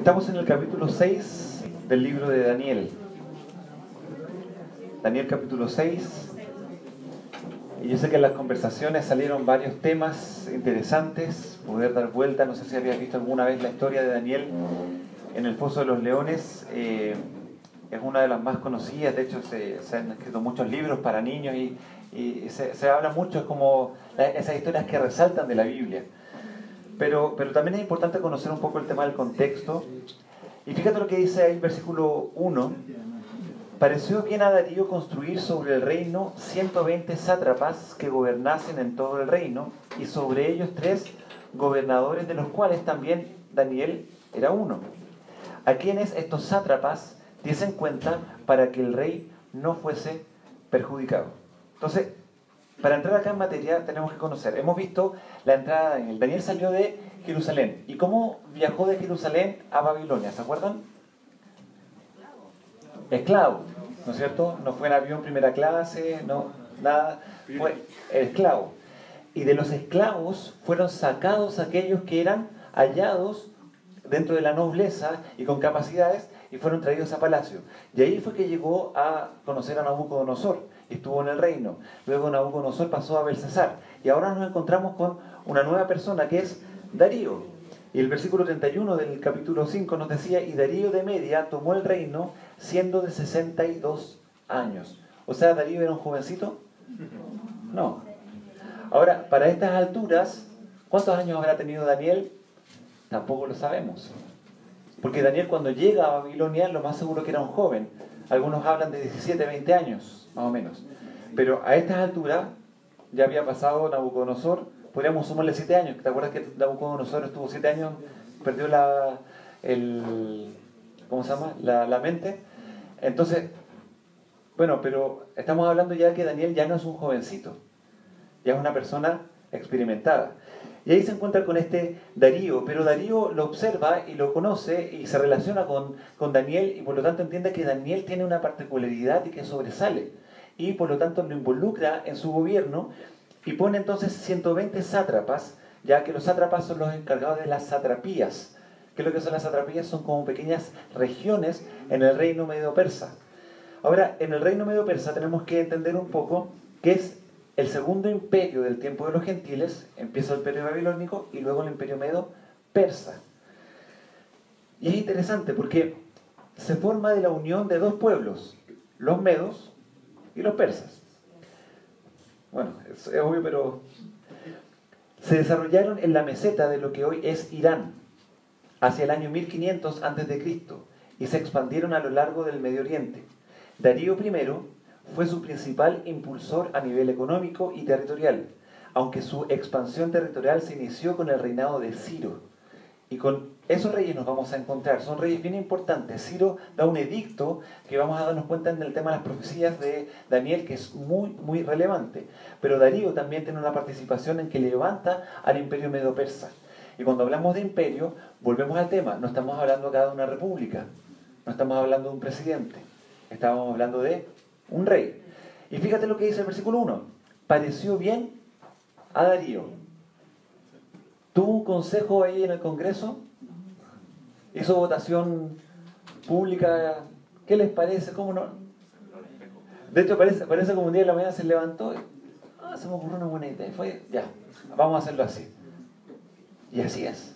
Estamos en el capítulo 6 del libro de Daniel. Daniel capítulo 6. Y yo sé que en las conversaciones salieron varios temas interesantes, poder dar vuelta. No sé si habías visto alguna vez la historia de Daniel en el Foso de los Leones. Es una de las más conocidas. De hecho se han escrito muchos libros para niños y se habla mucho. Es como esas historias que resaltan de la Biblia. Pero también es importante conocer un poco el tema del contexto. Y fíjate lo que dice ahí el versículo 1. Pareció bien a Darío construir sobre el reino 120 sátrapas que gobernasen en todo el reino, y sobre ellos 3 gobernadores, de los cuales también Daniel era uno, a quienes estos sátrapas diesen cuenta para que el rey no fuese perjudicado. Entonces, para entrar acá en materia tenemos que conocer. Hemos visto la entrada de Daniel. Daniel salió de Jerusalén. ¿Y cómo viajó de Jerusalén a Babilonia? ¿Se acuerdan? Esclavo, ¿no es cierto? No fue en avión primera clase, no, nada. Fue esclavo. Y de los esclavos fueron sacados aquellos que eran hallados dentro de la nobleza y con capacidades, y fueron traídos a palacio. Y ahí fue que llegó a conocer a Nabucodonosor. Estuvo en el reino. Luego Nabucodonosor pasó a Belsasar. Y ahora nos encontramos con una nueva persona que es Darío. Y el versículo 31 del capítulo 5 nos decía: y Darío de Media tomó el reino siendo de 62 años. O sea, ¿Darío era un jovencito? No. Ahora, para estas alturas, ¿cuántos años habrá tenido Daniel? Tampoco lo sabemos. Porque Daniel, cuando llega a Babilonia, lo más seguro que era un joven. Algunos hablan de 17, 20 años, más o menos. Pero a estas alturas ya había pasado Nabucodonosor. Podríamos sumarle 7 años. ¿Te acuerdas que Nabucodonosor estuvo 7 años? Perdió ¿cómo se llama? La mente. Entonces, bueno, pero estamos hablando ya que Daniel ya no es un jovencito. Ya es una persona experimentada. Y ahí se encuentra con este Darío, pero Darío lo observa y lo conoce y se relaciona con Daniel, y por lo tanto entiende que Daniel tiene una particularidad y que sobresale. Y por lo tanto lo involucra en su gobierno y pone entonces 120 sátrapas, ya que los sátrapas son los encargados de las satrapías. ¿Qué es lo que son las satrapías? Son como pequeñas regiones en el reino medio persa. Ahora, en el reino medio persa tenemos que entender un poco que es el segundo imperio del tiempo de los gentiles. Empieza el imperio babilónico y luego el imperio medo persa. Y es interesante porque se forma de la unión de dos pueblos, los medos y los persas. Bueno, es obvio, pero se desarrollaron en la meseta de lo que hoy es Irán, hacia el año 1500 a.C., y se expandieron a lo largo del Medio Oriente. Darío I fue su principal impulsor a nivel económico y territorial, aunque su expansión territorial se inició con el reinado de Ciro. Y con esos reyes nos vamos a encontrar. Son reyes bien importantes. Ciro da un edicto que vamos a darnos cuenta en el tema de las profecías de Daniel, que es muy, muy relevante. Pero Darío también tiene una participación en que levanta al imperio medo-persa. Y cuando hablamos de imperio, volvemos al tema. No estamos hablando acá de una república. No estamos hablando de un presidente. Estamos hablando de un rey. Y fíjate lo que dice el versículo 1. Pareció bien a Darío. ¿Tuvo un consejo ahí en el Congreso? ¿Hizo votación pública? ¿Qué les parece? ¿Cómo no? De hecho, parece como un día de la mañana se levantó y, se me ocurrió una buena idea. Fue, ya, vamos a hacerlo así. Y así es.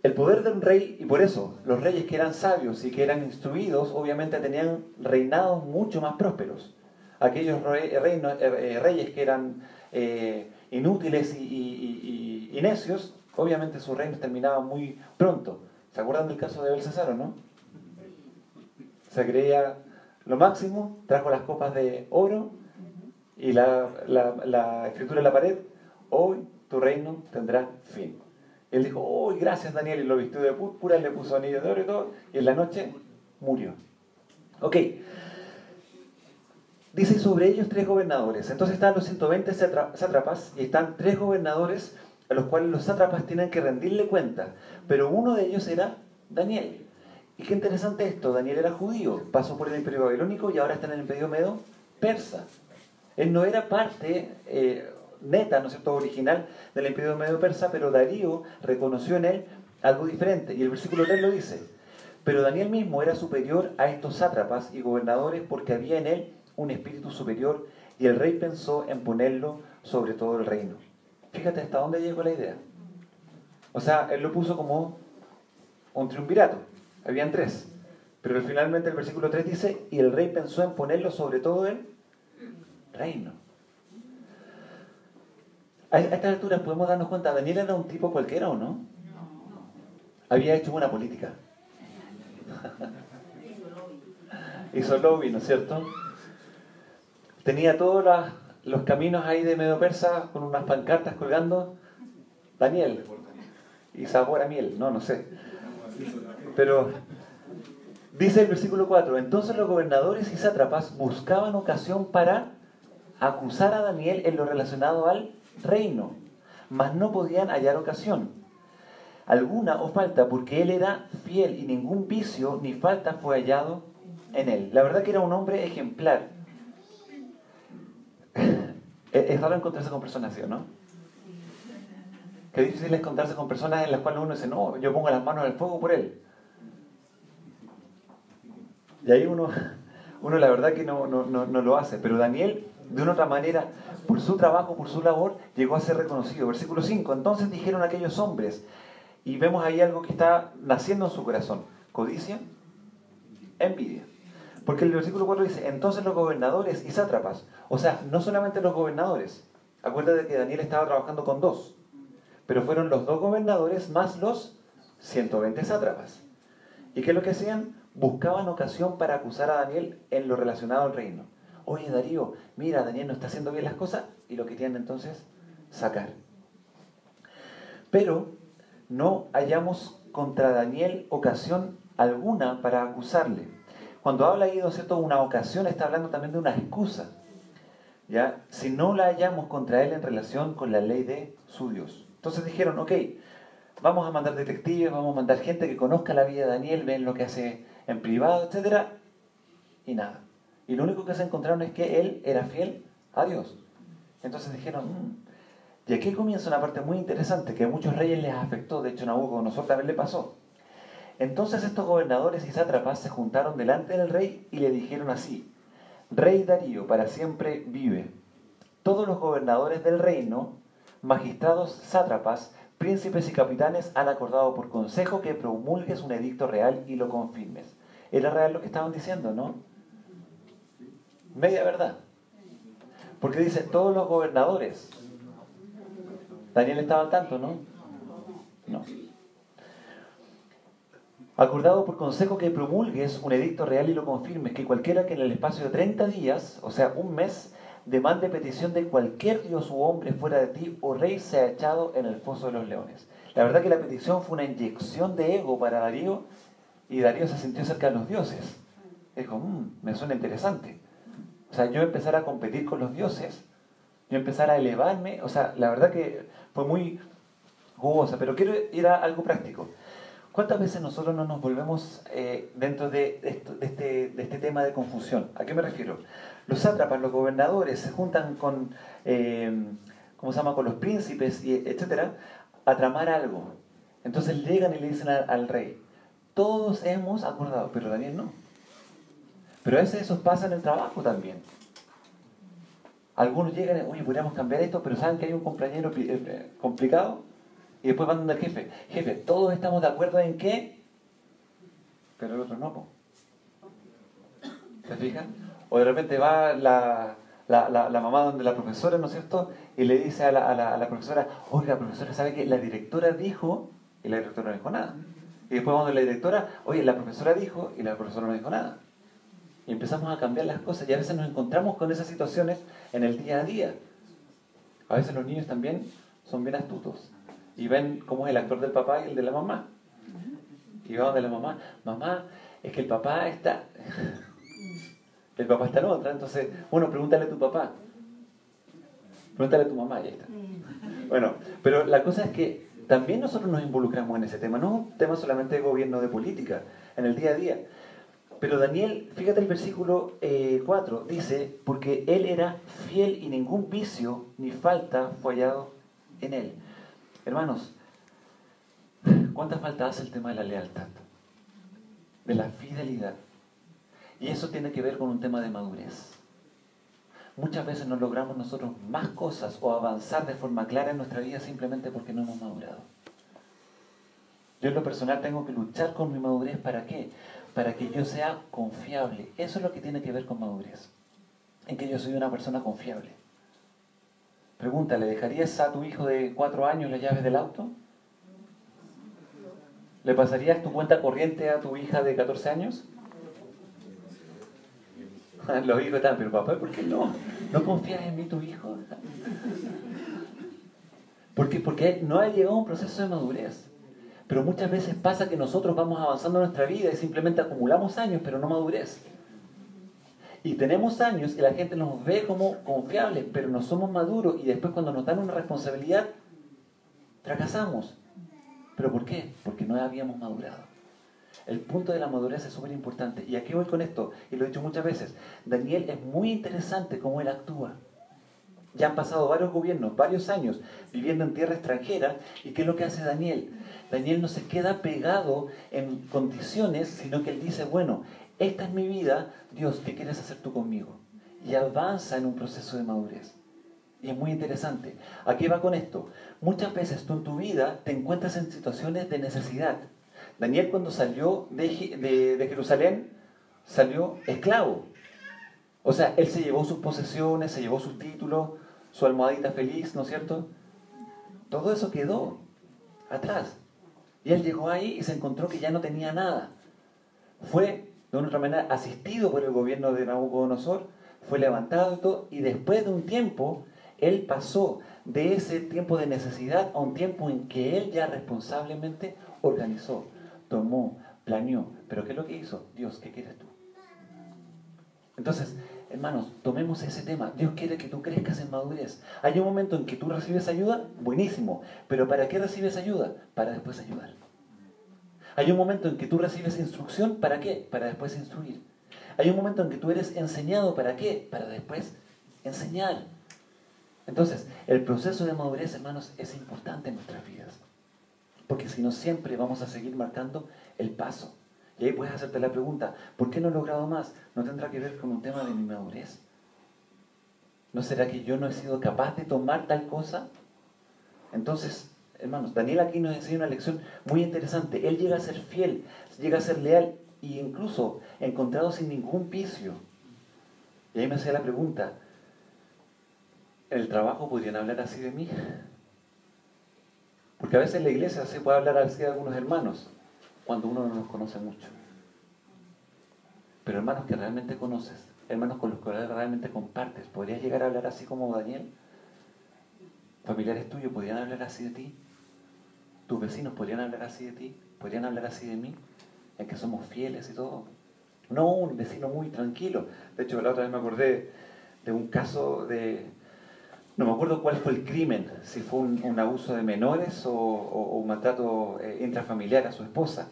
El poder de un rey, y por eso los reyes que eran sabios y que eran instruidos, obviamente tenían reinados mucho más prósperos. Aquellos reyes que eran inútiles y necios, obviamente sus reinos terminaban muy pronto. ¿Se acuerdan del caso de Belsasar, no? Se creía lo máximo, trajo las copas de oro y la escritura en la pared: hoy tu reino tendrá fin. Él dijo: ¡oh, gracias, Daniel! Y lo vistió de púrpura, le puso anillos de oro y todo, y en la noche murió. Ok. Dice: sobre ellos 3 gobernadores. Entonces están los 120 sátrapas y están 3 gobernadores a los cuales los sátrapas tienen que rendirle cuenta. Pero uno de ellos era Daniel. Y qué interesante esto: Daniel era judío, pasó por el imperio babilónico y ahora está en el imperio medo persa. Él no era parte neta, ¿no es cierto?, original del imperio medo persa, pero Darío reconoció en él algo diferente. Y el versículo 3 lo dice. Pero Daniel mismo era superior a estos sátrapas y gobernadores porque había en él un espíritu superior y el rey pensó en ponerlo sobre todo el reino. Fíjate hasta dónde llegó la idea. O sea, él lo puso como un triunvirato. Habían tres. Pero finalmente el versículo 3 dice, y el rey pensó en ponerlo sobre todo el reino. A estas alturas podemos darnos cuenta, Daniel era un tipo cualquiera o no. Había hecho buena política. Hizo lobby, ¿no es cierto? Tenía todos los caminos ahí de Medo Persa con unas pancartas colgando. Daniel. Y sabor a miel, no sé. Pero dice el versículo 4, entonces los gobernadores y sátrapas buscaban ocasión para acusar a Daniel en lo relacionado al reino, mas no podían hallar ocasión alguna o falta, porque él era fiel y ningún vicio ni falta fue hallado en él. La verdad que era un hombre ejemplar. Es raro encontrarse con personas así, ¿no? Qué difícil es encontrarse con personas en las cuales uno dice, no, yo pongo las manos en el fuego por él. Y ahí uno la verdad que no lo hace. Pero Daniel, de una otra manera, por su trabajo, por su labor, llegó a ser reconocido. Versículo 5, entonces dijeron aquellos hombres, y vemos ahí algo que está naciendo en su corazón. Codicia, envidia. Porque el versículo 4 dice, entonces los gobernadores y sátrapas, o sea, no solamente los gobernadores, acuérdate que Daniel estaba trabajando con dos, pero fueron los dos gobernadores más los 120 sátrapas. ¿Y qué es lo que hacían? Buscaban ocasión para acusar a Daniel en lo relacionado al reino. Oye Darío, mira, Daniel no está haciendo bien las cosas, y lo que tienen entonces, sacar. Pero no hallamos contra Daniel ocasión alguna para acusarle. Cuando habla ahí, ¿no es cierto?, una ocasión, está hablando también de una excusa. ¿Ya? Si no la hallamos contra él en relación con la ley de su Dios. Entonces dijeron, ok, vamos a mandar detectives, vamos a mandar gente que conozca la vida de Daniel, ven lo que hace en privado, etc. Y nada. Y lo único que se encontraron es que él era fiel a Dios. Entonces dijeron, y aquí comienza una parte muy interesante que a muchos reyes les afectó, de hecho a Nabucodonosor también le pasó. Entonces estos gobernadores y sátrapas se juntaron delante del rey y le dijeron así, Rey Darío, para siempre vive. Todos los gobernadores del reino, magistrados, sátrapas, príncipes y capitanes han acordado por consejo que promulgues un edicto real y lo confirmes. Era real lo que estaban diciendo, ¿no? Media verdad. Porque dice, todos los gobernadores. Daniel estaba al tanto, ¿no? No. Acordado por consejo que promulgues un edicto real y lo confirmes, que cualquiera que en el espacio de 30 días, o sea, un mes, demande petición de cualquier dios u hombre fuera de ti, o rey, sea echado en el foso de los leones. La verdad que la petición fue una inyección de ego para Darío, y Darío se sintió cerca de los dioses. Dijo, me suena interesante. O sea, yo empezar a competir con los dioses, yo empezar a elevarme, o sea, la verdad que fue muy jugosa, pero quiero ir a algo práctico. ¿Cuántas veces nosotros no nos volvemos dentro de este tema de confusión? ¿A qué me refiero? Los sátrapas, los gobernadores se juntan con, ¿cómo se llama?, con los príncipes, etcétera, a tramar algo. Entonces llegan y le dicen al rey, todos hemos acordado, pero Daniel no. Pero a veces eso pasa en el trabajo también. Algunos llegan y, oye, podríamos cambiar esto, pero saben que hay un compañero complicado. Y después van donde el jefe. Jefe, todos estamos de acuerdo en qué, pero el otro no. Po. ¿Se fijan? O de repente va la mamá donde la profesora, ¿no es cierto? Y le dice a la profesora, oiga, profesora, ¿sabe qué? La directora dijo, y la directora no dijo nada. Y después vamos donde la directora, oye, la profesora dijo, y la profesora no dijo nada. Y empezamos a cambiar las cosas, y a veces nos encontramos con esas situaciones en el día a día. A veces los niños también son bien astutos. Y ven cómo es el actor del papá y el de la mamá. Y va donde la mamá, mamá, es que el papá está en otra. Entonces, bueno, pregúntale a tu papá. Pregúntale a tu mamá, y ahí está. Bueno, pero la cosa es que también nosotros nos involucramos en ese tema. No es un tema solamente de gobierno, de política, en el día a día. Pero Daniel, fíjate el versículo 4, dice, porque él era fiel y ningún vicio ni falta fue hallado en él. Hermanos, ¿Cuánta falta hace el tema de la lealtad? De la fidelidad. Y eso tiene que ver con un tema de madurez. Muchas veces no logramos nosotros más cosas o avanzar de forma clara en nuestra vida simplemente porque no hemos madurado. Yo en lo personal tengo que luchar con mi madurez. ¿Para qué? Para que yo sea confiable. Eso es lo que tiene que ver con madurez. En que yo soy una persona confiable. Pregunta, ¿le dejarías a tu hijo de 4 años las llaves del auto? ¿Le pasarías tu cuenta corriente a tu hija de 14 años? Los hijos están, pero papá, ¿por qué no? ¿No confías en mí, tu hijo? Porque no ha llegado a un proceso de madurez. Pero muchas veces pasa que nosotros vamos avanzando en nuestra vida y simplemente acumulamos años, pero no madurez. Y tenemos años y la gente nos ve como confiables, pero no somos maduros, y después cuando nos dan una responsabilidad, fracasamos. ¿Pero por qué? Porque no habíamos madurado. El punto de la madurez es súper importante. ¿Y a qué voy con esto? Y lo he dicho muchas veces. Daniel es muy interesante cómo él actúa. Ya han pasado varios gobiernos, varios años viviendo en tierra extranjera. ¿Y qué es lo que hace Daniel? Daniel no se queda pegado en condiciones, sino que él dice, bueno, esta es mi vida, Dios, ¿qué quieres hacer tú conmigo? Y avanza en un proceso de madurez. Y es muy interesante. ¿A qué va con esto? Muchas veces tú en tu vida te encuentras en situaciones de necesidad. Daniel, cuando salió de Jerusalén, salió esclavo. O sea, él se llevó sus posesiones, se llevó sus títulos, su almohadita feliz, ¿no es cierto? Todo eso quedó atrás. Y él llegó ahí y se encontró que ya no tenía nada. Fue, de una otra manera, asistido por el gobierno de Nabucodonosor, fue levantado y todo, y después de un tiempo, él pasó de ese tiempo de necesidad a un tiempo en que él ya responsablemente organizó, tomó, planeó. ¿Pero qué es lo que hizo? Dios, ¿qué quieres tú? Entonces, hermanos, tomemos ese tema. Dios quiere que tú crezcas en madurez. Hay un momento en que tú recibes ayuda, buenísimo. ¿Pero para qué recibes ayuda? Para después ayudar. Hay un momento en que tú recibes instrucción, ¿para qué? Para después instruir. Hay un momento en que tú eres enseñado, ¿para qué? Para después enseñar. Entonces, el proceso de madurez, hermanos, es importante en nuestras vidas. Porque si no, siempre vamos a seguir marcando el paso. Y ahí puedes hacerte la pregunta, ¿por qué no he logrado más? ¿No tendrá que ver con un tema de mi madurez? ¿No será que yo no he sido capaz de tomar tal cosa? Entonces, hermanos, Daniel aquí nos enseña una lección muy interesante. Él llega a ser fiel, llega a ser leal e incluso encontrado sin ningún vicio. Y ahí me hacía la pregunta, ¿en el trabajo podrían hablar así de mí? Porque a veces en la iglesia se puede hablar así de algunos hermanos, cuando uno no los conoce mucho. Pero hermanos que realmente conoces, hermanos con los que realmente compartes, ¿podrías llegar a hablar así como Daniel? ¿Familiares tuyos podrían hablar así de ti? ¿Tus vecinos podrían hablar así de ti? ¿Podrían hablar así de mí? ¿En que somos fieles y todo? No, un vecino muy tranquilo. De hecho, la otra vez me acordé de un caso de... No me acuerdo cuál fue el crimen, si fue un abuso de menores o un maltrato intrafamiliar a su esposa.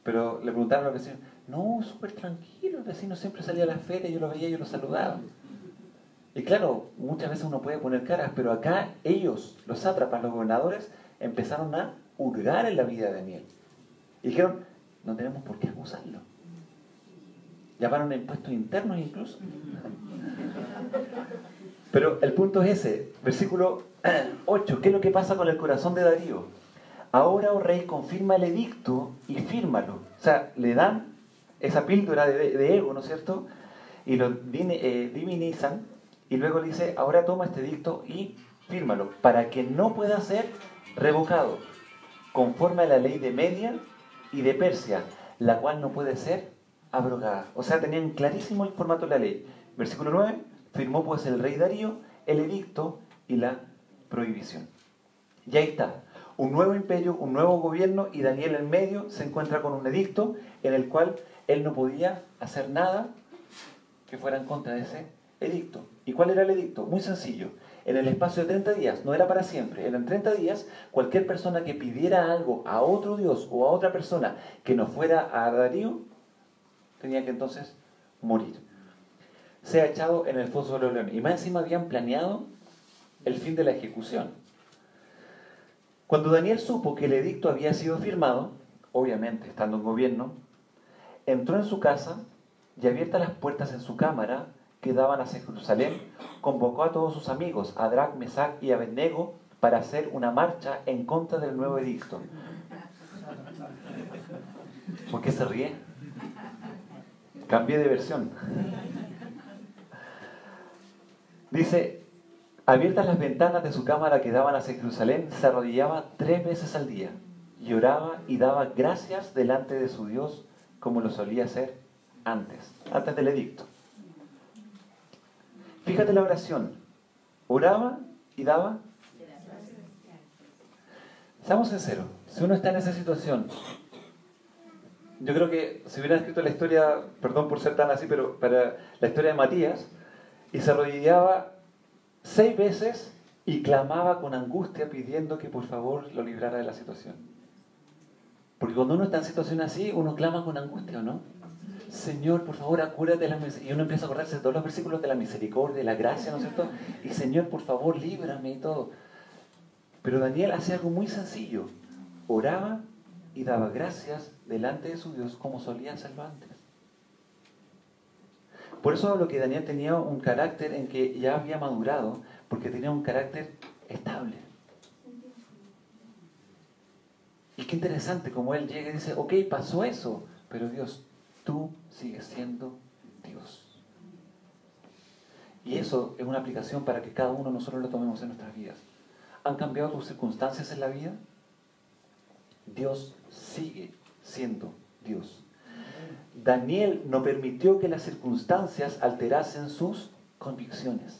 Pero le preguntaron al vecino, no, súper tranquilo, el vecino siempre salía a la feria, yo lo veía, yo lo saludaba. Y claro, muchas veces uno puede poner caras, pero acá ellos, los sátrapas, los gobernadores, empezaron a hurgar en la vida de Daniel. Y dijeron, no tenemos por qué acusarlo. Llamaron a impuestos internos incluso. Pero el punto es ese, versículo 8, ¿qué es lo que pasa con el corazón de Darío? Ahora, oh rey, confirma el edicto y fírmalo. O sea, le dan esa píldora de ego, ¿no es cierto? Y lo divinizan, y luego le dice, ahora toma este edicto y fírmalo, para que no pueda ser revocado, conforme a la ley de Media y de Persia, la cual no puede ser abrogada. O sea, tenían clarísimo el formato de la ley. Versículo 9, firmó pues el rey Darío el edicto y la prohibición. Y ahí está, un nuevo imperio, un nuevo gobierno, y Daniel en medio se encuentra con un edicto en el cual él no podía hacer nada que fuera en contra de ese edicto. ¿Y cuál era el edicto? Muy sencillo. En el espacio de 30 días, no era para siempre, eran 30 días, cualquier persona que pidiera algo a otro dios o a otra persona que no fuera a Darío, tenía que entonces morir. Sea echado en el foso de los leones. Y más encima habían planeado el fin de la ejecución. Cuando Daniel supo que el edicto había sido firmado, obviamente estando en gobierno, entró en su casa y abiertas las puertas en su cámara que daban hacia Jerusalén, convocó a todos sus amigos, Adrac, Mesac y Abednego, para hacer una marcha en contra del nuevo edicto. ¿Por qué se ríe? Cambié de versión. Dice, abiertas las ventanas de su cámara que daban hacia Jerusalén, se arrodillaba 3 veces al día, lloraba y daba gracias delante de su Dios, como lo solía hacer antes del edicto. Fíjate la oración, oraba y daba. Seamos sinceros, si uno está en esa situación, yo creo que si hubiera escrito la historia, perdón por ser tan así, pero para la historia de Matías, y se arrodillaba 6 veces y clamaba con angustia pidiendo que por favor lo librara de la situación. Porque cuando uno está en situación así, uno clama con angustia, ¿o no? Señor, por favor, acuérdate de la misericordia. Y uno empieza a acordarse de todos los versículos de la misericordia, de la gracia, ¿no es cierto? Y Señor, por favor, líbrame y todo. Pero Daniel hacía algo muy sencillo. Oraba y daba gracias delante de su Dios como solía hacerlo antes. Por eso hablo que Daniel tenía un carácter en que ya había madurado, porque tenía un carácter estable. Y qué interesante como él llega y dice, ok, pasó eso, pero Dios, tú sigues siendo Dios. Y eso es una aplicación para que cada uno de nosotros lo tomemos en nuestras vidas. ¿Han cambiado tus circunstancias en la vida? Dios sigue siendo Dios. Daniel no permitió que las circunstancias alterasen sus convicciones.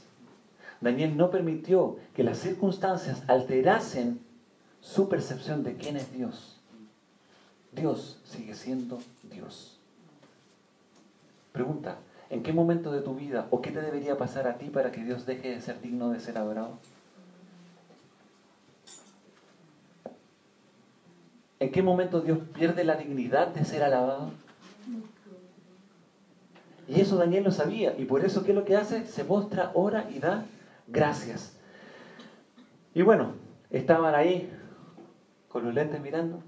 Daniel no permitió que las circunstancias alterasen su percepción de quién es Dios. Dios sigue siendo Dios. Pregunta, ¿en qué momento de tu vida o qué te debería pasar a ti para que Dios deje de ser digno de ser adorado? ¿En qué momento Dios pierde la dignidad de ser alabado? Y eso Daniel lo sabía, y por eso, ¿qué es lo que hace? Se postra, ora y da gracias. Y bueno, estaban ahí con los lentes mirando,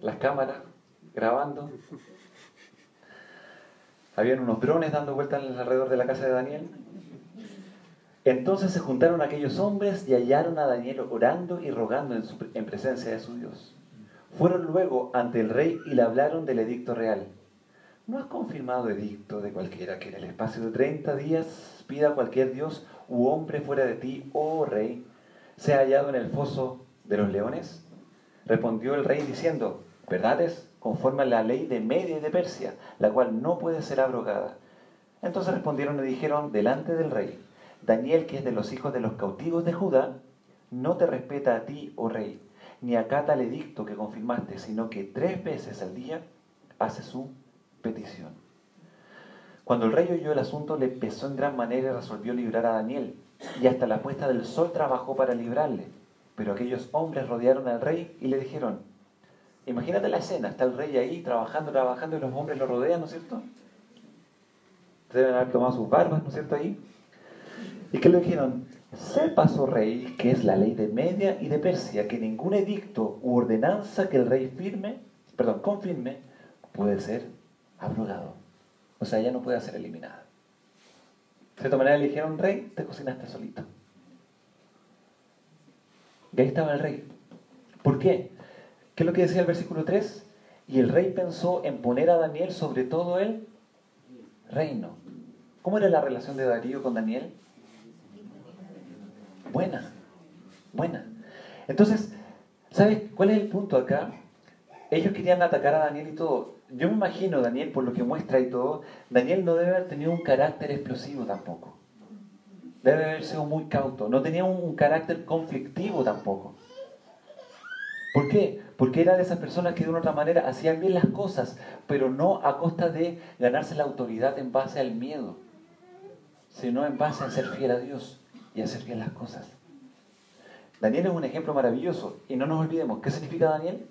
las cámaras grabando, habían unos drones dando vueltas alrededor de la casa de Daniel. Entonces se juntaron aquellos hombres y hallaron a Daniel orando y rogando en presencia de su Dios. Fueron luego ante el rey y le hablaron del edicto real. ¿No has confirmado edicto de cualquiera que en el espacio de 30 días pida a cualquier dios u hombre fuera de ti, oh rey, sea hallado en el foso de los leones? Respondió el rey diciendo, verdad es, conforme a la ley de Media y de Persia, la cual no puede ser abrogada. Entonces respondieron y dijeron delante del rey, Daniel, que es de los hijos de los cautivos de Judá, no te respeta a ti, oh rey, ni acata el edicto que confirmaste, sino que 3 veces al día hace su petición. Cuando el rey oyó el asunto, le pesó en gran manera y resolvió librar a Daniel, y hasta la puesta del sol trabajó para librarle. Pero aquellos hombres rodearon al rey y le dijeron, imagínate la escena, está el rey ahí trabajando, y los hombres lo rodean, ¿no es cierto? Deben haber tomado sus barbas, ¿no es cierto? Ahí. ¿Y qué le dijeron? Sepas, oh rey, que es la ley de Media y de Persia, que ningún edicto u ordenanza que el rey confirme, puede ser abrogado. O sea, ya no puede ser eliminada. De cierta manera le dijeron, rey, te cocinaste solito. Y ahí estaba el rey. ¿Por qué? ¿Qué es lo que decía el versículo 3? Y el rey pensó en poner a Daniel sobre todo el reino. ¿Cómo era la relación de Darío con Daniel? Buena. Entonces, ¿sabes cuál es el punto acá? Ellos querían atacar a Daniel y todo. Yo me imagino, Daniel, por lo que muestra y todo, Daniel no debe haber tenido un carácter explosivo tampoco. Debe haber sido muy cauto. No tenía un carácter conflictivo tampoco. ¿Por qué? Porque era de esas personas que de una otra manera hacían bien las cosas, pero no a costa de ganarse la autoridad en base al miedo, sino en base a ser fiel a Dios y hacer bien las cosas. Daniel es un ejemplo maravilloso. Y no nos olvidemos, ¿qué significa Daniel?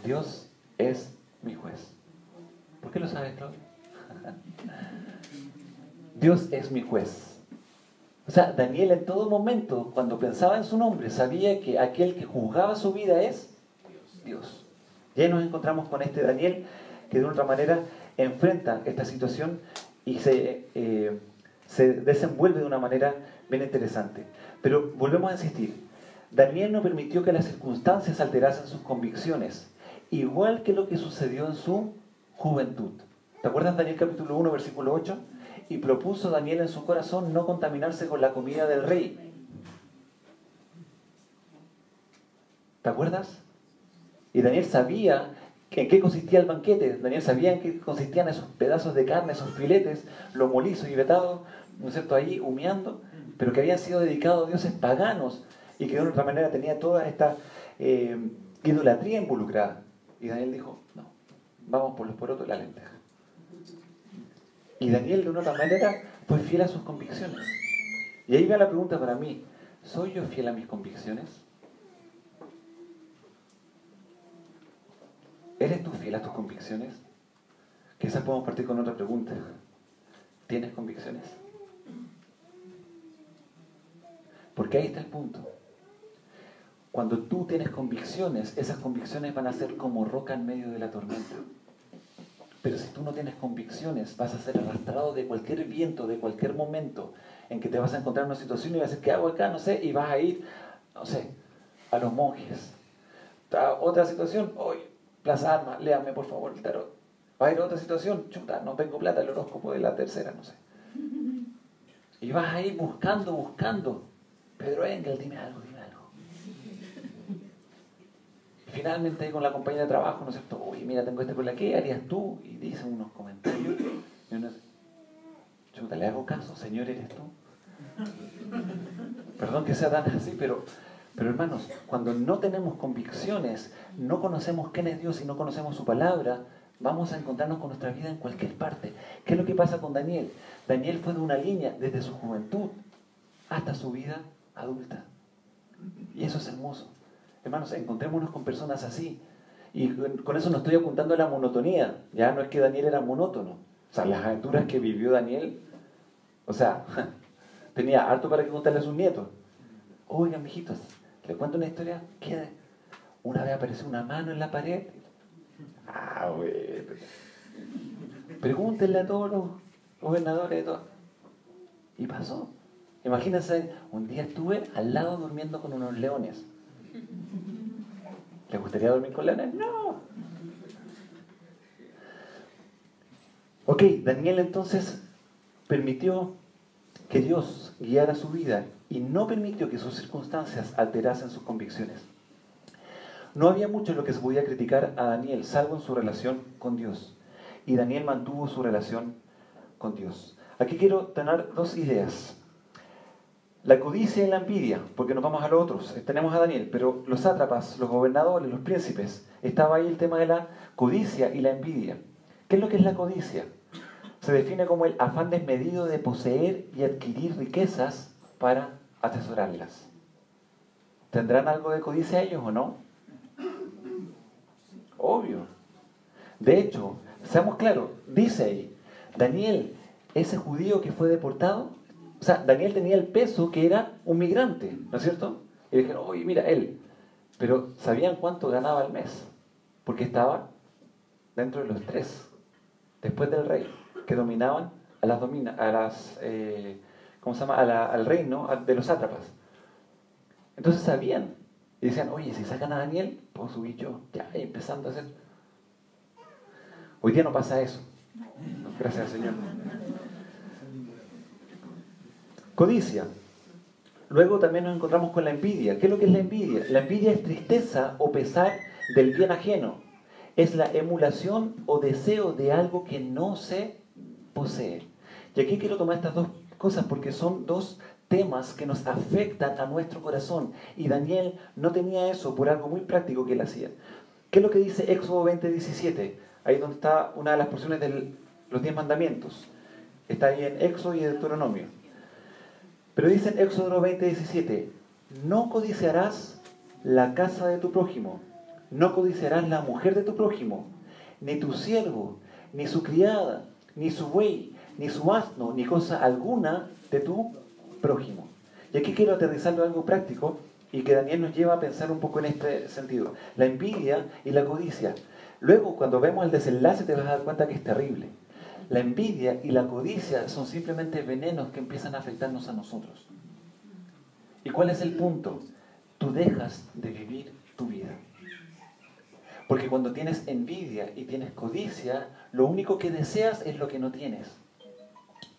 Dios es mi juez. ¿Por qué lo sabes, Claudio? Dios es mi juez. O sea, Daniel en todo momento, cuando pensaba en su nombre, sabía que aquel que juzgaba su vida es Dios. Y ahí nos encontramos con este Daniel que de otra manera enfrenta esta situación y se desenvuelve de una manera bien interesante. Pero volvemos a insistir, Daniel no permitió que las circunstancias alterasen sus convicciones, igual que lo que sucedió en su juventud. ¿Te acuerdas Daniel capítulo 1, versículo 8? Y propuso Daniel en su corazón no contaminarse con la comida del rey. ¿Te acuerdas? Y Daniel sabía en qué consistía el banquete. Daniel sabía en qué consistían esos pedazos de carne, esos filetes, los lisos y vetados, ¿no es cierto?, ahí humeando, pero que habían sido dedicados a dioses paganos y que de otra manera tenía toda esta idolatría involucrada. Y Daniel dijo, no, vamos por los porotos de la lenteja. Y Daniel de una otra manera fue fiel a sus convicciones. Y ahí va la pregunta para mí, ¿soy yo fiel a mis convicciones? ¿Eres tú fiel a tus convicciones? Quizás podemos partir con otra pregunta. ¿Tienes convicciones? Porque ahí está el punto. Cuando tú tienes convicciones, esas convicciones van a ser como roca en medio de la tormenta. Pero si tú no tienes convicciones, vas a ser arrastrado de cualquier viento, de cualquier momento en que te vas a encontrar en una situación y vas a decir, ¿qué hago acá? No sé, y vas a ir, no sé, a los monjes. Otra situación, hoy, Plaza Armas, léame por favor el tarot. Va a ir a otra situación, chuta, no tengo plata, el horóscopo de la tercera, no sé. Y vas a ir buscando. Pedro Engel, dime algo. Y finalmente ahí con la compañía de trabajo, ¿no es cierto? Oye, mira, tengo este problema, ¿qué harías tú? Y dicen unos comentarios. Y uno dice, chuta, ¿le hago caso? Señor, ¿eres tú? Perdón que sea tan así, pero hermanos, cuando no tenemos convicciones, no conocemos quién es Dios y no conocemos su palabra, vamos a encontrarnos con nuestra vida en cualquier parte. ¿Qué es lo que pasa con Daniel? Daniel fue de una línea desde su juventud hasta su vida adulta. Y eso es hermoso. Hermanos, encontrémonos con personas así. Y con eso no estoy apuntando a la monotonía. Ya no es que Daniel era monótono. O sea, las aventuras que vivió Daniel, o sea, tenía harto para que contarle a sus nietos. Oigan, mijitos, les cuento una historia que una vez apareció una mano en la pared. Ah, güey. Pregúntenle a todos los gobernadores de todo. Y pasó. Imagínense, un día estuve al lado durmiendo con unos leones. ¿Les gustaría dormir con leones? No. Ok, Daniel entonces permitió que Dios guiara su vida y no permitió que sus circunstancias alterasen sus convicciones. No había mucho en lo que se podía criticar a Daniel, salvo en su relación con Dios. Y Daniel mantuvo su relación con Dios. Aquí quiero tener dos ideas. La codicia y la envidia, porque nos vamos a los otros. Tenemos a Daniel, pero los sátrapas, los gobernadores, los príncipes, estaba ahí el tema de la codicia y la envidia. ¿Qué es lo que es la codicia? Se define como el afán desmedido de poseer y adquirir riquezas para atesorarlas. ¿Tendrán algo de codicia ellos o no? Obvio. De hecho, seamos claros, dice ahí, Daniel, ese judío que fue deportado, o sea, Daniel tenía el peso que era un migrante, ¿no es cierto? Y dijeron, oye, mira, él. Pero ¿sabían cuánto ganaba al mes? Porque estaba dentro de los tres, después del rey, que dominaban al reino de los sátrapas. Entonces sabían. Y decían, oye, si sacan a Daniel, puedo subir yo. Ya, empezando a hacer. Hoy día no pasa eso. Gracias al Señor. Codicia. Luego también nos encontramos con la envidia. ¿Qué es lo que es la envidia? La envidia es tristeza o pesar del bien ajeno. Es la emulación o deseo de algo que no se posee. Y aquí quiero tomar estas dos cosas porque son dos temas que nos afectan a nuestro corazón. Y Daniel no tenía eso por algo muy práctico que él hacía. ¿Qué es lo que dice Éxodo 20:17? Ahí donde está una de las porciones de los 10 mandamientos. Está ahí en Éxodo y Deuteronomio. Pero dice en Éxodo 20:17, no codiciarás la casa de tu prójimo, no codiciarás la mujer de tu prójimo, ni tu siervo, ni su criada, ni su buey, ni su asno, ni cosa alguna de tu prójimo. Y aquí quiero aterrizarlo a algo práctico y que Daniel nos lleva a pensar un poco en este sentido. La envidia y la codicia. Luego, cuando vemos el desenlace, te vas a dar cuenta que es terrible. La envidia y la codicia son simplemente venenos que empiezan a afectarnos a nosotros. ¿Y cuál es el punto? Tú dejas de vivir tu vida. Porque cuando tienes envidia y tienes codicia, lo único que deseas es lo que no tienes.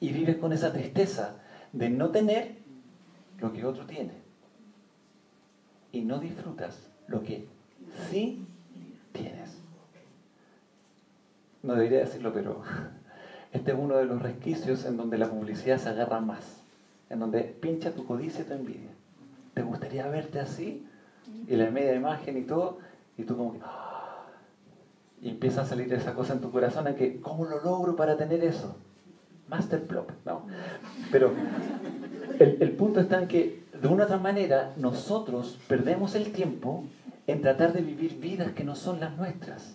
Y vives con esa tristeza de no tener lo que otro tiene. Y no disfrutas lo que sí tienes. No debería decirlo, pero este es uno de los resquicios en donde la publicidad se agarra más. En donde pincha tu codicia y tu envidia. ¿Te gustaría verte así? Y la media imagen y todo, y tú como que... y empieza a salir esa cosa en tu corazón en que, ¿cómo lo logro para tener eso? Masterplop, no. Pero el punto está en que, de una u otra manera, nosotros perdemos el tiempo en tratar de vivir vidas que no son las nuestras.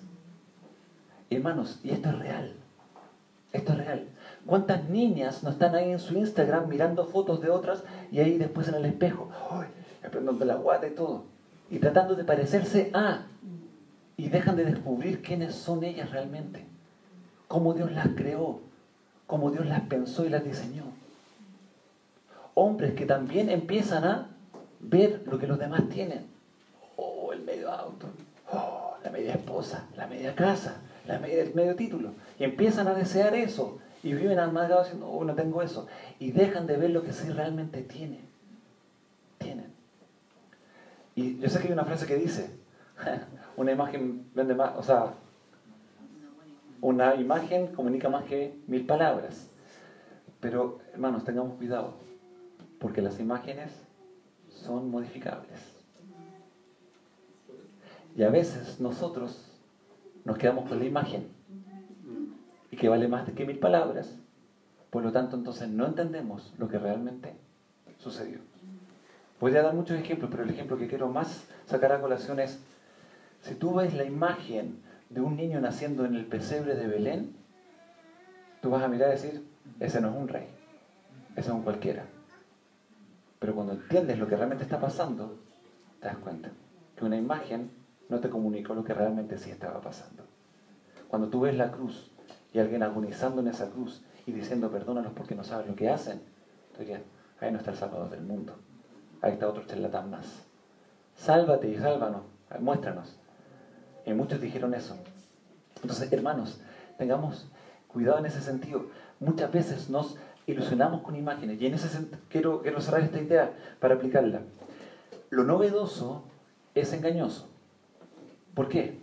Hermanos, y esto es real. Esto es real. ¿Cuántas niñas no están ahí en su Instagram mirando fotos de otras y ahí después en el espejo, ¡ay! Aprendiendo la guata y todo, y tratando de parecerse a, y dejan de descubrir quiénes son ellas realmente, cómo Dios las creó, cómo Dios las pensó y las diseñó? Hombres que también empiezan a ver lo que los demás tienen. Oh, el medio auto, oh, la media esposa, la media casa, el medio título, y empiezan a desear eso, y viven amargados diciendo, oh, no tengo eso, y dejan de ver lo que sí realmente tienen. Y yo sé que hay una frase que dice, una imagen vende más, o sea, una imagen comunica más que 1000 palabras. Pero, hermanos, tengamos cuidado, porque las imágenes son modificables. Y a veces nosotros nos quedamos con la imagen, y que vale más que 1000 palabras. Por lo tanto, entonces no entendemos lo que realmente sucedió. Podría dar muchos ejemplos, pero el ejemplo que quiero más sacar a colación es, si tú ves la imagen de un niño naciendo en el pesebre de Belén, tú vas a mirar y decir, ese no es un rey, ese es un cualquiera. Pero cuando entiendes lo que realmente está pasando, te das cuenta que una imagen no te comunicó lo que realmente sí estaba pasando. Cuando tú ves la cruz y alguien agonizando en esa cruz y diciendo perdónalos porque no saben lo que hacen, tú dirías, ahí no está el Salvador del mundo. Ahí está otro charlatán más. Sálvate y sálvanos, muéstranos. Y muchos dijeron eso. Entonces, hermanos, tengamos cuidado en ese sentido. Muchas veces nos ilusionamos con imágenes. Y en ese sentido quiero cerrar esta idea para aplicarla. Lo novedoso es engañoso. ¿Por qué?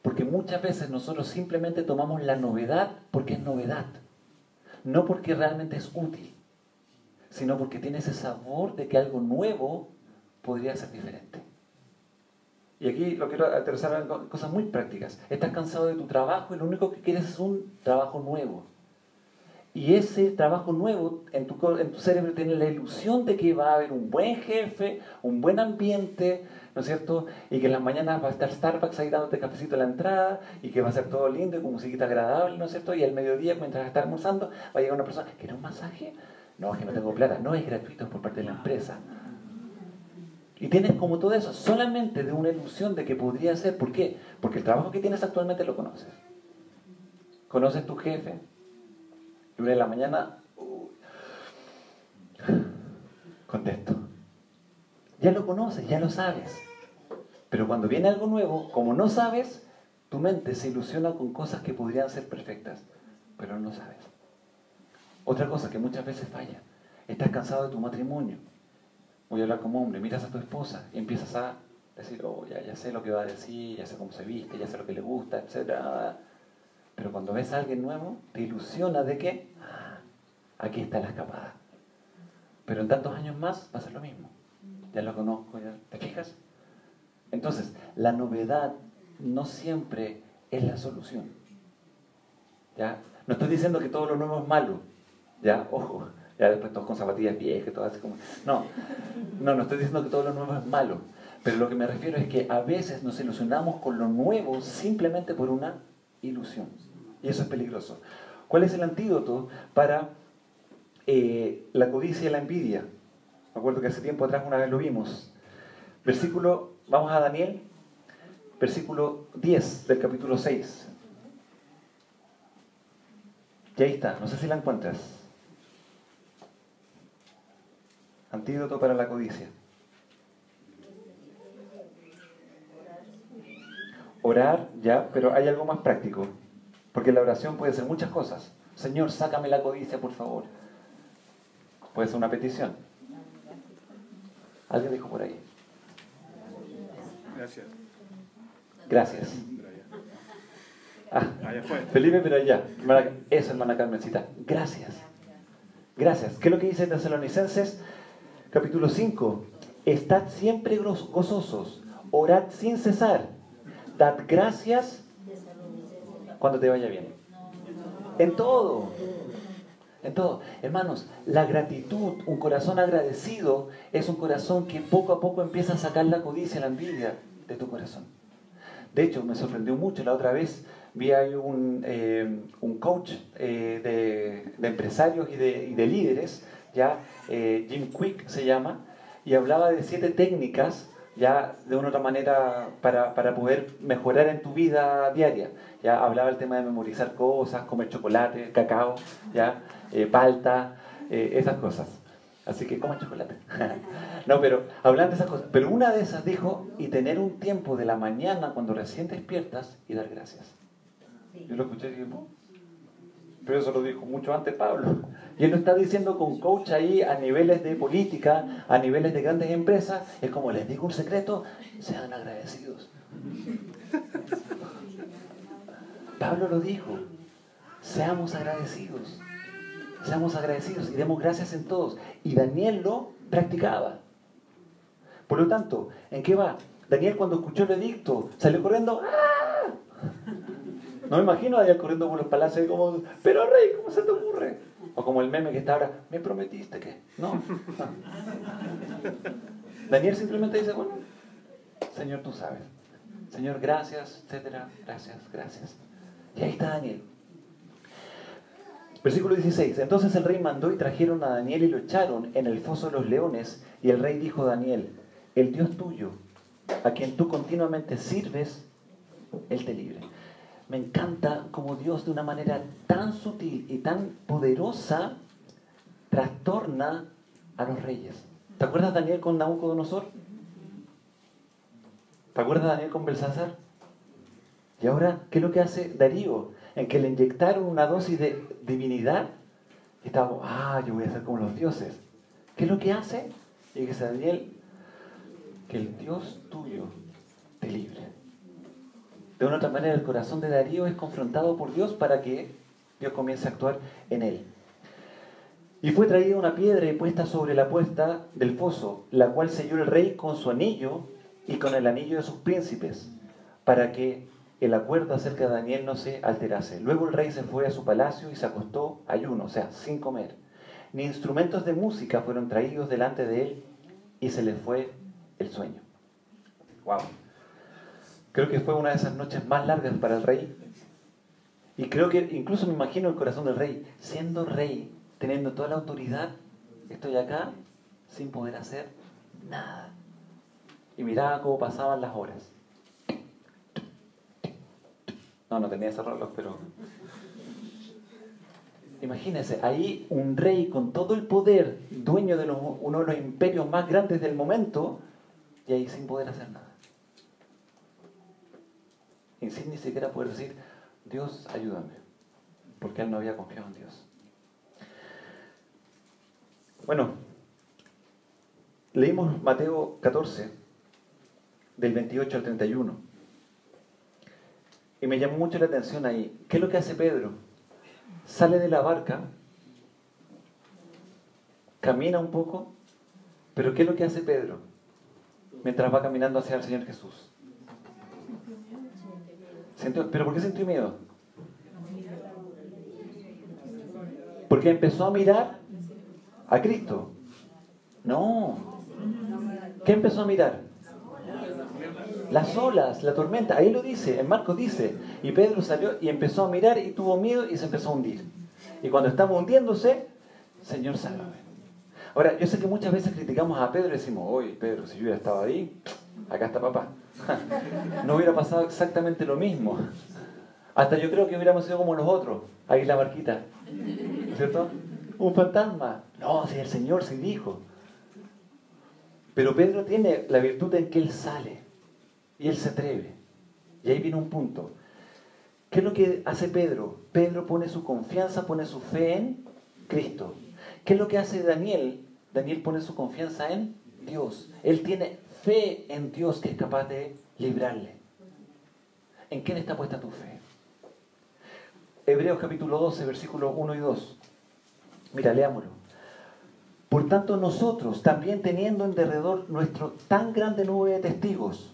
Porque muchas veces nosotros simplemente tomamos la novedad porque es novedad. No porque realmente es útil, sino porque tiene ese sabor de que algo nuevo podría ser diferente. Y aquí lo quiero aterrizar en cosas muy prácticas. Estás cansado de tu trabajo y lo único que quieres es un trabajo nuevo. Y ese trabajo nuevo en tu cerebro tiene la ilusión de que va a haber un buen jefe, un buen ambiente, ¿no es cierto? Y que en las mañanas va a estar Starbucks ahí dándote cafecito a la entrada y que va a ser todo lindo y con musiquita agradable, ¿no es cierto? Y al mediodía, mientras estás almorzando, va a llegar una persona, ¿quiere un masaje? No, es que no tengo plata. No, es gratuito por parte de la empresa. Y tienes como todo eso, solamente de una ilusión de que podría ser. ¿Por qué? Porque el trabajo que tienes actualmente lo conoces. Conoces tu jefe. Y una de la mañana, contesto. Ya lo conoces, ya lo sabes. Pero cuando viene algo nuevo, como no sabes, tu mente se ilusiona con cosas que podrían ser perfectas, pero no sabes. Otra cosa que muchas veces falla. Estás cansado de tu matrimonio. Voy a hablar como hombre, miras a tu esposa y empiezas a decir, oh, ya sé lo que va a decir, ya sé cómo se viste, ya sé lo que le gusta, etc. Pero cuando ves a alguien nuevo, te ilusiona de que aquí está la escapada. Pero en tantos años más va a ser lo mismo. Ya lo conozco, ya. ¿Te fijas? Entonces, la novedad no siempre es la solución. ¿Ya? No estoy diciendo que todo lo nuevo es malo. ¿Ya? Ojo. Ya después todos con zapatillas viejas, todo así como... No estoy diciendo que todo lo nuevo es malo. Pero lo que me refiero es que a veces nos ilusionamos con lo nuevo simplemente por una ilusión. Y eso es peligroso. ¿Cuál es el antídoto para la codicia y la envidia. Me acuerdo que hace tiempo atrás una vez lo vimos. Vamos a Daniel, versículo 10 del capítulo 6. Y ahí está, no sé si la encuentras. Antídoto para la codicia. Orar, ya, pero hay algo más práctico. Porque la oración puede ser muchas cosas. Señor, sácame la codicia, por favor. Puede ser una petición. Alguien dijo por ahí. Gracias. Gracias. Felipe, pero allá. Eso, hermana Carmencita. Gracias. Gracias. ¿Qué es lo que dice Tesalonicenses? Capítulo 5. Estad siempre gozosos. Orad sin cesar. Dad gracias cuando te vaya bien. En todo. En todo. Hermanos, la gratitud, un corazón agradecido, es un corazón que poco a poco empieza a sacar la codicia, la envidia de tu corazón. De hecho, me sorprendió mucho la otra vez. Vi ahí un coach de empresarios y de líderes, ya Jim Quick se llama, y hablaba de 7 técnicas, ya de una u otra manera, para poder mejorar en tu vida diaria. Ya hablaba el tema de memorizar cosas, comer chocolate, cacao, ya palta, esas cosas. Así que coman chocolate. No, pero hablan de esas cosas. Pero una de esas dijo, y tener un tiempo de la mañana cuando recién despiertas y dar gracias. Yo lo escuché y dije, pero eso lo dijo mucho antes Pablo. Y él lo está diciendo con coach ahí a niveles de política, a niveles de grandes empresas. Es como les digo un secreto, sean agradecidos. Pablo lo dijo, seamos agradecidos. Seamos agradecidos y demos gracias en todos. Y Daniel lo practicaba. Por lo tanto, ¿en qué va? Daniel, cuando escuchó el edicto, salió corriendo. ¡Ah! No me imagino a Daniel corriendo por los palacios como, pero rey, ¿cómo se te ocurre? O como el meme que está ahora, ¿me prometiste que? No. Daniel simplemente dice, bueno, Señor, tú sabes. Señor, gracias, etcétera. Gracias, gracias. Y ahí está Daniel. Versículo 16. Entonces el rey mandó y trajeron a Daniel y lo echaron en el foso de los leones. Y el rey dijo a Daniel, el Dios tuyo, a quien tú continuamente sirves, Él te libre. Me encanta cómo Dios de una manera tan sutil y tan poderosa trastorna a los reyes. ¿Te acuerdas Daniel con Nabucodonosor? ¿Te acuerdas Daniel con Belsasar? Y ahora, ¿qué es lo que hace Darío? En que le inyectaron una dosis de divinidad y estaba, yo voy a ser como los dioses. ¿Qué es lo que hace? Y dice Daniel, que el Dios tuyo te libre. De una u otra manera, el corazón de Darío es confrontado por Dios para que Dios comience a actuar en él. Y fue traída una piedra y puesta sobre la puerta del foso, la cual selló el rey con su anillo y con el anillo de sus príncipes, para que el acuerdo acerca de Daniel no se alterase. Luego el rey se fue a su palacio y se acostó ayuno, o sea, sin comer. Ni instrumentos de música fueron traídos delante de él y se le fue el sueño. Wow. Creo que fue una de esas noches más largas para el rey. Y creo que incluso me imagino el corazón del rey, siendo rey, teniendo toda la autoridad, estoy acá sin poder hacer nada. Y miraba cómo pasaban las horas. No tenía ese reloj, pero... Imagínense, ahí un rey con todo el poder, dueño de uno de los imperios más grandes del momento, y ahí sin poder hacer nada. Y sin ni siquiera poder decir, Dios, ayúdame, porque él no había confiado en Dios. Bueno, leímos Mateo 14, del 28 al 31. Y me llamó mucho la atención ahí. ¿Qué es lo que hace Pedro? Sale de la barca, camina un poco, pero ¿qué es lo que hace Pedro? Mientras va caminando hacia el Señor Jesús. ¿Pero por qué sintió miedo? Porque empezó a mirar a Cristo. No. ¿Qué empezó a mirar? Las olas, la tormenta. Ahí lo dice, en Marcos dice. Y Pedro salió y empezó a mirar y tuvo miedo y se empezó a hundir. Y cuando estaba hundiéndose, Señor, sálvame. Ahora, yo sé que muchas veces criticamos a Pedro y decimos, oye, Pedro, si yo hubiera estado ahí, acá está papá. No hubiera pasado exactamente lo mismo. Hasta yo creo que hubiéramos sido como los otros. Ahí la barquita. ¿Cierto? Un fantasma. No, si el Señor sí dijo. Pero Pedro tiene la virtud en que él sale. Y él se atreve. Y ahí viene un punto. ¿Qué es lo que hace Pedro? Pedro pone su confianza, pone su fe en Cristo. ¿Qué es lo que hace Daniel? Daniel pone su confianza en Dios. Él tiene fe en Dios que es capaz de librarle. ¿En quién está puesta tu fe? Hebreos capítulo 12, versículos 1 y 2. Mira, leámoslo. Por tanto, nosotros, también teniendo en derredor nuestro tan grande nube de testigos,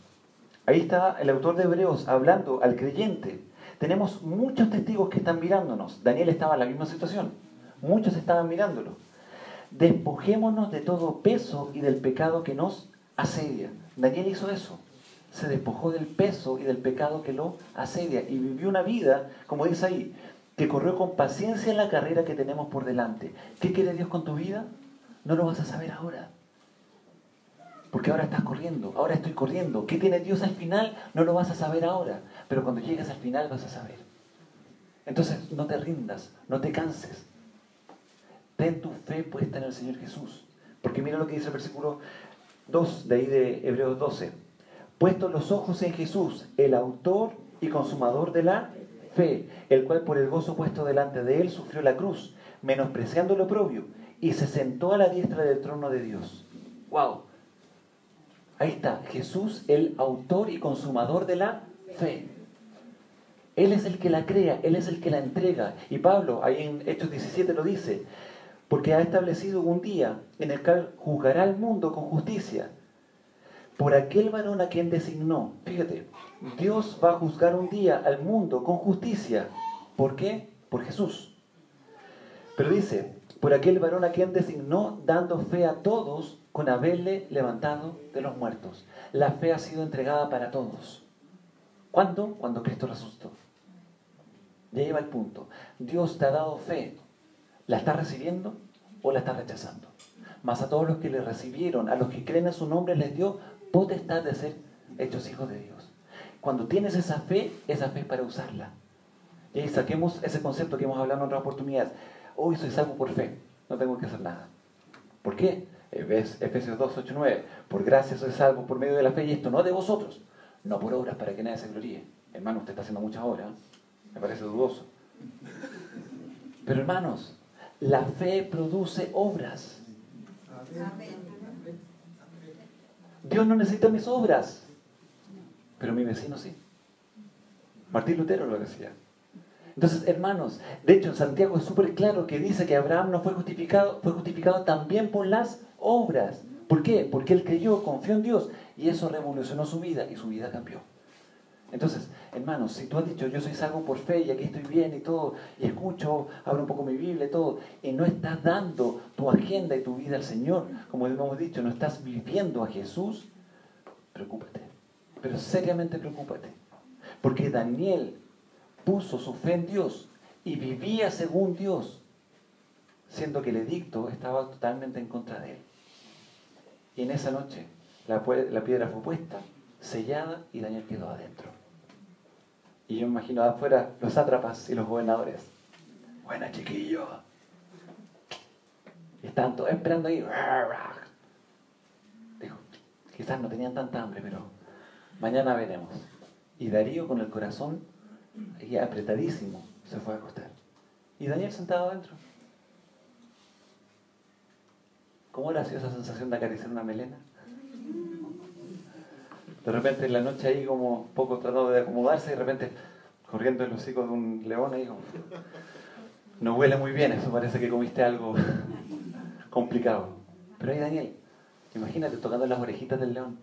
ahí está el autor de Hebreos hablando al creyente. Tenemos muchos testigos que están mirándonos. Daniel estaba en la misma situación. Muchos estaban mirándolo. Despojémonos de todo peso y del pecado que nos asedia. Daniel hizo eso. Se despojó del peso y del pecado que lo asedia. Y vivió una vida, como dice ahí, que corrió con paciencia en la carrera que tenemos por delante. ¿Qué quiere Dios con tu vida? No lo vas a saber ahora. Porque ahora estás corriendo, ahora estoy corriendo. ¿Qué tiene Dios al final? No lo vas a saber ahora. Pero cuando llegues al final vas a saber. Entonces no te rindas, no te canses. Ten tu fe puesta en el Señor Jesús. Porque mira lo que dice el versículo 2 de ahí de Hebreos 12. Puestos los ojos en Jesús, el autor y consumador de la fe, el cual por el gozo puesto delante de él sufrió la cruz, menospreciando lo oprobio, y se sentó a la diestra del trono de Dios. ¡Wow! Ahí está, Jesús, el autor y consumador de la fe. Él es el que la crea, Él es el que la entrega. Y Pablo, ahí en Hechos 17 lo dice, porque ha establecido un día en el cual juzgará al mundo con justicia, por aquel varón a quien designó. Fíjate, Dios va a juzgar un día al mundo con justicia. ¿Por qué? Por Jesús. Pero dice, por aquel varón a quien designó, dando fe a todos, con haberle levantado de los muertos. La fe ha sido entregada para todos. ¿Cuándo? Cuando Cristo resucitó. Ya lleva el punto. Dios te ha dado fe. ¿La estás recibiendo o la estás rechazando? Mas a todos los que le recibieron, a los que creen en su nombre, les dio potestad de ser hechos hijos de Dios. Cuando tienes esa fe es para usarla. Y ahí saquemos ese concepto que hemos hablado en otras oportunidades. Hoy soy salvo por fe, no tengo que hacer nada. ¿Por qué? Efesios 2, 8, 9. Por gracia soy salvo por medio de la fe, y esto no de vosotros, no por obras para que nadie se gloríe. Hermano, usted está haciendo muchas obras, me parece dudoso. Pero hermanos, la fe produce obras. Dios no necesita mis obras, pero mi vecino sí. Martín Lutero lo decía. Entonces, hermanos, de hecho en Santiago es súper claro que dice que Abraham no fue justificado también por las obras. ¿Por qué? Porque él creyó, confió en Dios, y eso revolucionó su vida, y su vida cambió. Entonces, hermanos, si tú has dicho, yo soy salvo por fe, y aquí estoy bien y todo, y escucho, abro un poco mi Biblia y todo, y no estás dando tu agenda y tu vida al Señor, como hemos dicho, no estás viviendo a Jesús, preocúpate. Pero seriamente preocúpate. Porque Daniel puso su fe en Dios y vivía según Dios, siendo que el edicto estaba totalmente en contra de él. Y en esa noche la piedra fue puesta, sellada, y Daniel quedó adentro. Y yo me imagino afuera los sátrapas y los gobernadores. Buena, chiquillo. Y estaban todos esperando ahí. Dijo, quizás no tenían tanta hambre, pero mañana veremos. Y Darío, con el corazón y apretadísimo, se fue a acostar. Y Daniel sentado adentro. ¿Cómo era esa sensación de acariciar una melena? De repente en la noche ahí como un poco tratando de acomodarse, y de repente corriendo el hocico de un león ahí como, no huele muy bien, eso parece que comiste algo complicado. Pero ahí Daniel, imagínate tocando las orejitas del león.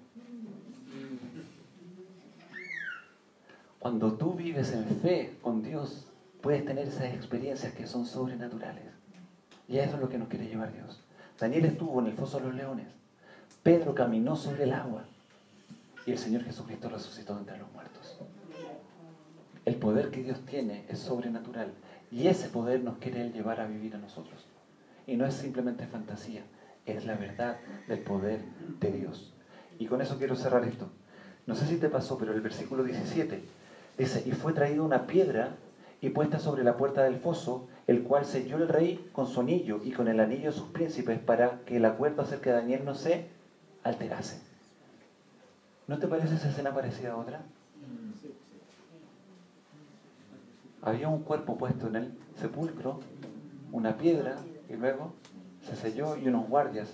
Cuando tú vives en fe con Dios, puedes tener esas experiencias que son sobrenaturales. Y a eso es lo que nos quiere llevar Dios. Daniel estuvo en el foso de los leones. Pedro caminó sobre el agua. Y el Señor Jesucristo resucitó entre los muertos. El poder que Dios tiene es sobrenatural. Y ese poder nos quiere Él llevar a vivir a nosotros. Y no es simplemente fantasía, es la verdad del poder de Dios. Y con eso quiero cerrar esto. No sé si te pasó, pero el versículo 17 dice, y fue traída una piedra y puesta sobre la puerta del foso, el cual selló el rey con su anillo y con el anillo de sus príncipes, para que el acuerdo acerca de Daniel no se alterase. ¿No te parece esa escena parecida a otra? Había un cuerpo puesto en el sepulcro, una piedra, y luego se selló, y unos guardias.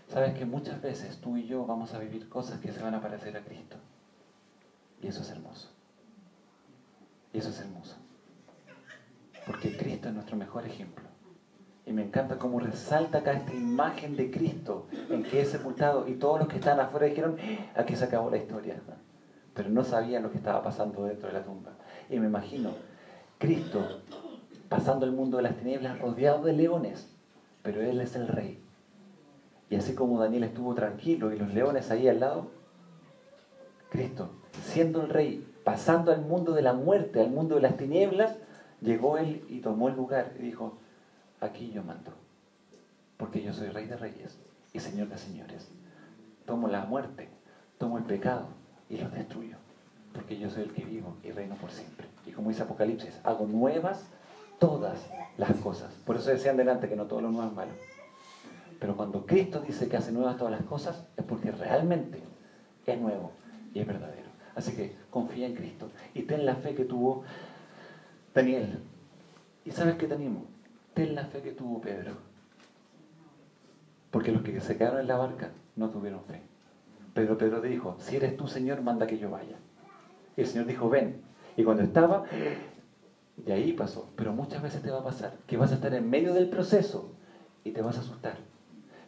Sabes que muchas veces tú y yo vamos a vivir cosas que se van a parecer a Cristo. Y eso es hermoso. Y eso es hermoso. Porque Cristo es nuestro mejor ejemplo. Y me encanta cómo resalta acá esta imagen de Cristo en que es sepultado. Y todos los que estaban afuera dijeron, aquí se acabó la historia. Pero no sabían lo que estaba pasando dentro de la tumba. Y me imagino Cristo pasando el mundo de las tinieblas rodeado de leones. Pero Él es el Rey. Y así como Daniel estuvo tranquilo y los leones ahí al lado, Cristo, siendo el Rey, pasando al mundo de la muerte, al mundo de las tinieblas, llegó Él y tomó el lugar y dijo, aquí yo mando, porque yo soy Rey de Reyes y Señor de Señores. Tomo la muerte, tomo el pecado y los destruyo, porque yo soy el que vivo y reino por siempre. Y como dice Apocalipsis, hago nuevas todas las cosas. Por eso decían delante que no todo lo nuevo es malo. Pero cuando Cristo dice que hace nuevas todas las cosas, es porque realmente es nuevo y es verdadero. Así que confía en Cristo y ten la fe que tuvo Daniel. ¿Y sabes qué tenemos? Ten la fe que tuvo Pedro. Porque los que se quedaron en la barca no tuvieron fe. Pero Pedro dijo, si eres tú, Señor, manda que yo vaya. Y el Señor dijo, ven. Y cuando estaba, de ahí pasó. Pero muchas veces te va a pasar que vas a estar en medio del proceso y te vas a asustar.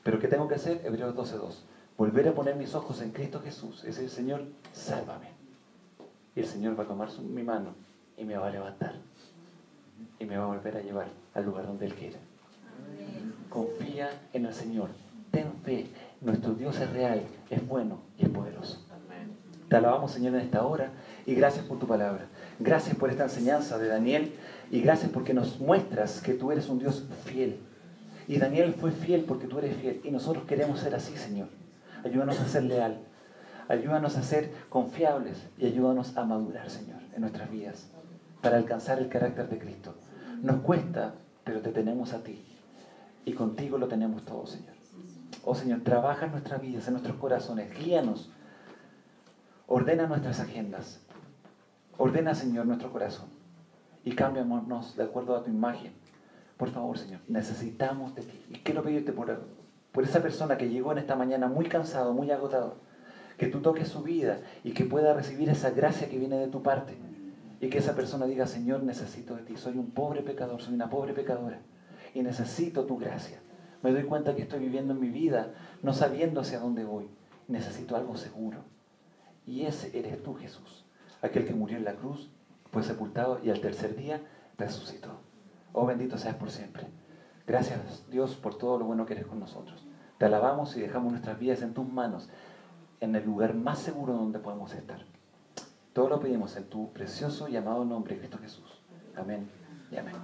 ¿Pero qué tengo que hacer? Hebreos 12:2. Volver a poner mis ojos en Cristo Jesús. Es decir, Señor, sálvame. Y el Señor va a tomar mi mano y me va a levantar. Y me va a volver a llevar al lugar donde Él quiere. Confía en el Señor. Ten fe. Nuestro Dios es real, es bueno y es poderoso. Te alabamos, Señor, en esta hora. Y gracias por tu palabra. Gracias por esta enseñanza de Daniel. Y gracias porque nos muestras que tú eres un Dios fiel. Y Daniel fue fiel porque tú eres fiel. Y nosotros queremos ser así, Señor. Ayúdanos a ser leal. Ayúdanos a ser confiables. Y ayúdanos a madurar, Señor, en nuestras vidas. Para alcanzar el carácter de Cristo. Nos cuesta, pero te tenemos a ti. Y contigo lo tenemos todo, Señor. Oh, Señor, trabaja en nuestras vidas, en nuestros corazones. Guíanos. Ordena nuestras agendas. Ordena, Señor, nuestro corazón. Y cámbianos de acuerdo a tu imagen. Por favor, Señor, necesitamos de ti. Y quiero pedirte por esa persona que llegó en esta mañana muy cansado, muy agotado, que tú toques su vida y que pueda recibir esa gracia que viene de tu parte. Y que esa persona diga, Señor, necesito de ti. Soy un pobre pecador, soy una pobre pecadora. Y necesito tu gracia. Me doy cuenta que estoy viviendo en mi vida no sabiendo hacia dónde voy. Necesito algo seguro. Y ese eres tú, Jesús. Aquel que murió en la cruz, fue sepultado y al tercer día resucitó. Oh, bendito seas por siempre. Gracias, Dios, por todo lo bueno que eres con nosotros. Te alabamos y dejamos nuestras vidas en tus manos, en el lugar más seguro donde podemos estar. Todo lo pedimos en tu precioso y amado nombre, Cristo Jesús. Amén y amén.